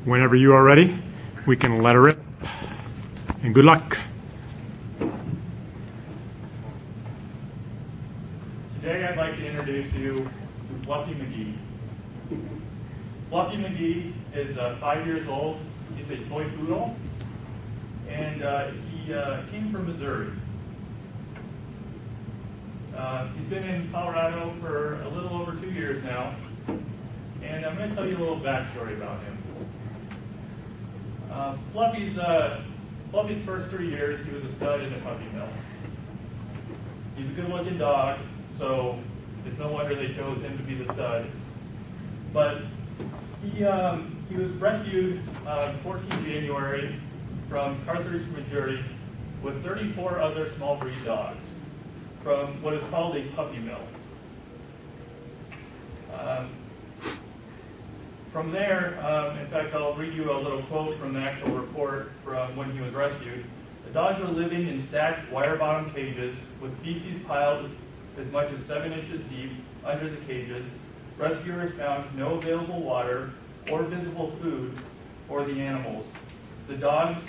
Whenever you are ready, we can let her rip. And good luck. Today I'd like to introduce you to Fluffy McGee. Fluffy McGee is 5 years old. He's a toy poodle, and he came from Missouri. He's been in Colorado for a little over 2 years now, and I'm going to tell you a little backstory about him. Fluffy's first 3 years, he was a stud in a puppy mill. He's a good-looking dog, so it's no wonder they chose him to be the stud. But he was rescued 14 January from Carthage, Missouri, with 34 other small breed dogs from what is called a puppy mill. From there, in fact, I'll read you a little quote from the actual report from when he was rescued. The dogs were living in stacked wire-bottom cages with feces piled as much as 7 inches deep under the cages. Rescuers found no available water or visible food for the animals. The dogs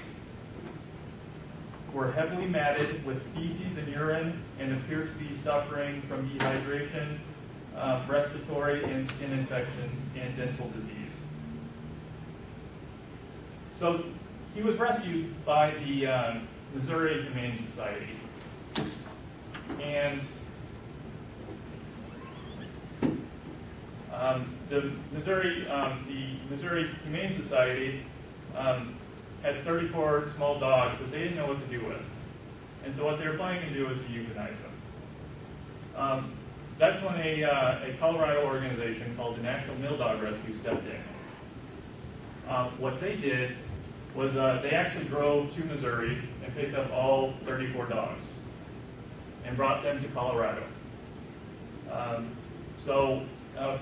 were heavily matted with feces and urine and appeared to be suffering from dehydration, respiratory and skin infections, and dental disease. So he was rescued by the Missouri Humane Society. And the Missouri Humane Society had 34 small dogs that they didn't know what to do with. And so what they were planning to do was to euthanize them. That's when a Colorado organization called the National Mill Dog Rescue stepped in. What they did was they actually drove to Missouri and picked up all 34 dogs and brought them to Colorado.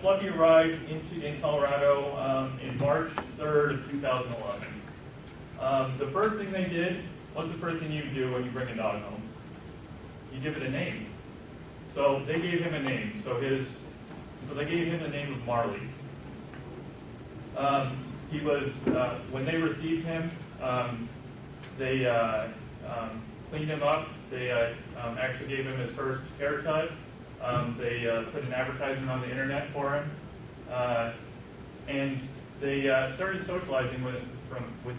Fluffy arrived in Colorado in March 3rd of 2011. The first thing they did, what's the first thing you do when you bring a dog home? You give it a name. So they gave him a name. So they gave him the name of Marley. He was when they received him, they cleaned him up. They actually gave him his first haircut. They put an advertisement on the internet for him, and they started socializing with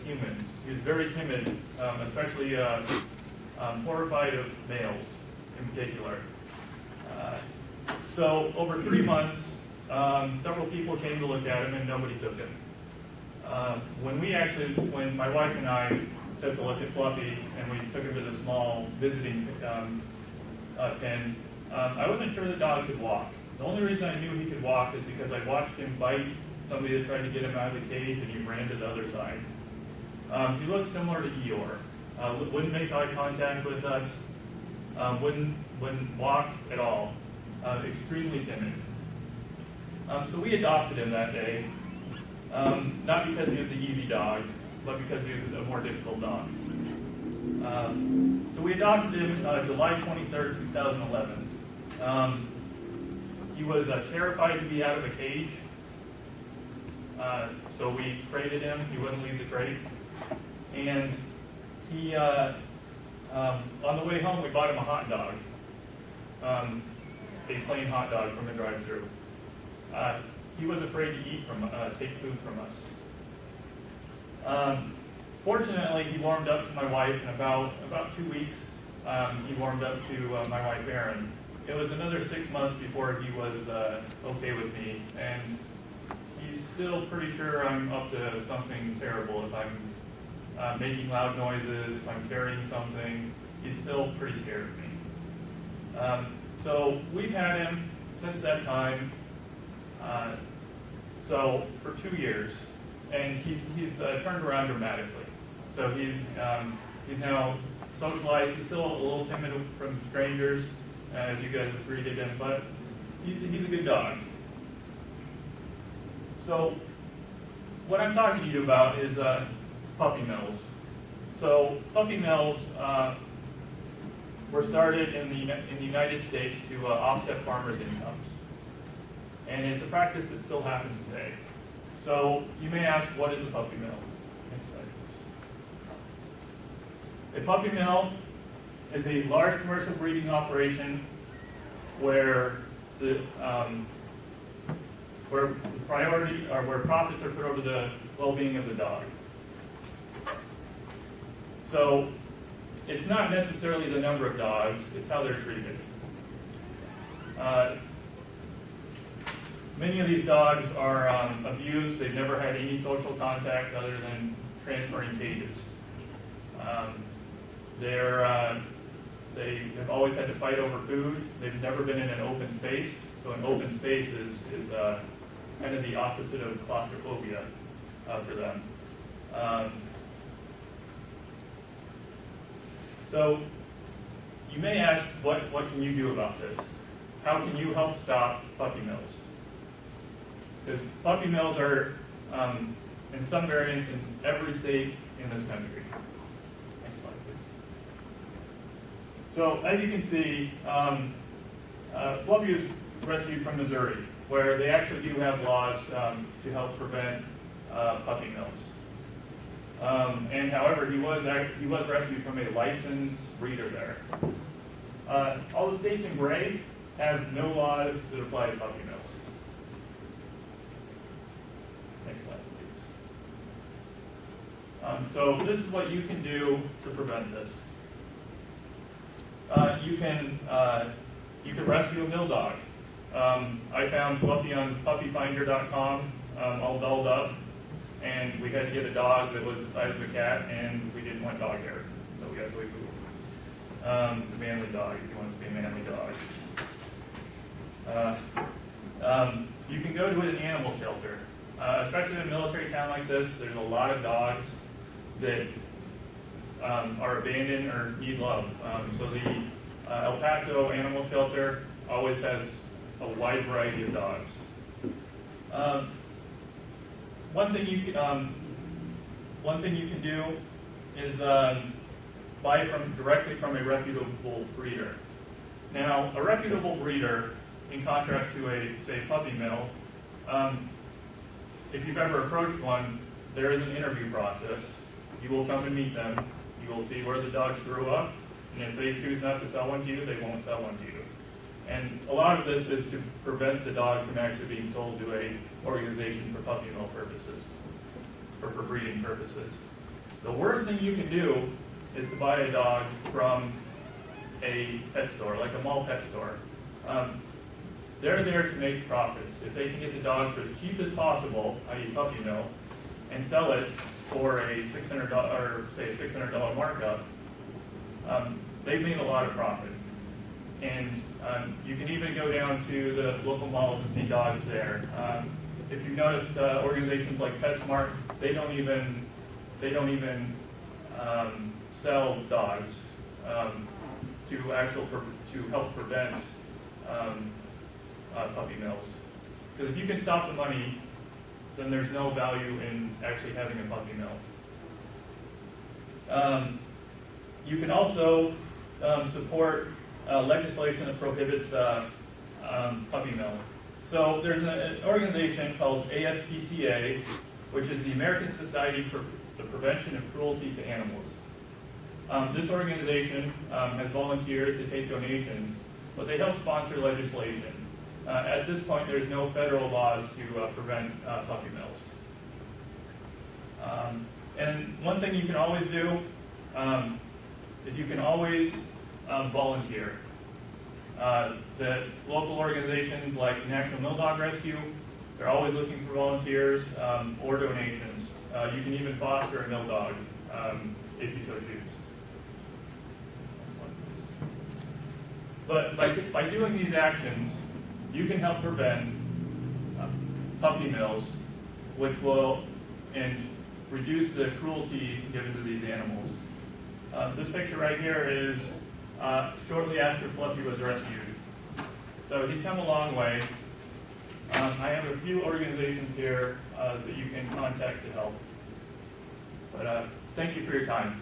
humans. He was very timid, especially horrified of males in particular. So over 3 months, several people came to look at him, and nobody took him. When my wife and I took a look at Fluffy, and we took him to the small visiting pen, I wasn't sure the dog could walk. The only reason I knew he could walk is because I watched him bite somebody that tried to get him out of the cage, and he ran to the other side. He looked similar to Eeyore. Wouldn't make eye contact with us. Wouldn't walk at all. Extremely timid. So we adopted him that day, not because he was an easy dog, but because he was a more difficult dog. So we adopted him July 23rd, 2011. He was terrified to be out of a cage, so we crated him. He wouldn't leave the crate. And he, on the way home, we bought him a hot dog, a plain hot dog from the drive-thru. He was afraid to take food from us. Fortunately, he warmed up to my wife in about 2 weeks. He warmed up to my wife, Erin. It was another 6 months before he was okay with me, and he's still pretty sure I'm up to something terrible. If I'm making loud noises, if I'm carrying something, he's still pretty scared of me. So we've had him since that time, so for 2 years, and he's turned around dramatically. So he's now socialized. He's still a little timid from strangers, as you guys have greeted him, but he's a good dog. So what I'm talking to you about is puppy mills. So puppy mills were started in the United States to offset farmers' incomes, and it's a practice that still happens today. So you may ask, what is a puppy mill? Next slide, please. A puppy mill is a large commercial breeding operation where the priority or where profits are put over the well-being of the dog. So it's not necessarily the number of dogs, it's how they're treated. Many of these dogs are abused. They've never had any social contact other than transferring cages. They have always had to fight over food. They've never been in an open space. So an open space is kind of the opposite of claustrophobia for them. So you may ask, what can you do about this? How can you help stop puppy mills? Because puppy mills are in some variants in every state in this country. Next slide, please. So as you can see, Fluffy was rescued from Missouri, where they actually do have laws to help prevent puppy mills. And however, he was rescued from a licensed breeder there. All the states in gray have no laws that apply to puppy mills. Next slide, please. So this is what you can do to prevent this. You can rescue a mill dog. I found Fluffy on puppyfinder.com, all dolled up, and we had to get a dog that was the size of a cat, and we didn't want dog hair, so we got toy food. It's a manly dog if you want it to be a manly dog. You can go to an animal shelter. Especially in a military town like this, there's a lot of dogs that are abandoned or need love. So the El Paso Animal Shelter always has a wide variety of dogs. One thing you can do is buy directly from a reputable breeder. Now, a reputable breeder, in contrast to say, puppy mill, if you've ever approached one, there is an interview process. You will come and meet them. You will see where the dogs grew up, and if they choose not to sell one to you, they won't sell one to you. And a lot of this is to prevent the dog from actually being sold to an organization for puppy mill purposes, or for breeding purposes. The worst thing you can do is to buy a dog from a pet store, like a mall pet store. They're there to make profits. If they can get the dog for as cheap as possible, i.e. puppy mill, and sell it for a $600 or say a $600 markup, they've made a lot of profit. And you can even go down to the local malls and see dogs there. If you've noticed, organizations like PetSmart, they don't even sell dogs to help prevent puppy mills. Because if you can stop the money, then there's no value in actually having a puppy mill. You can also support legislation that prohibits puppy mill. So there's an organization called ASPCA, which is the American Society for the Prevention of Cruelty to Animals. This organization has volunteers to take donations, but they help sponsor legislation. At this point, there's no federal laws to prevent puppy mills. And one thing you can always do is you can always volunteer. The local organizations like National Mill Dog Rescue, they're always looking for volunteers or donations. You can even foster a mill dog if you so choose. But by doing these actions, you can help prevent puppy mills, which will reduce the cruelty given to these animals. This picture right here is shortly after Fluffy was rescued. So he's come a long way. I have a few organizations here that you can contact to help. But thank you for your time.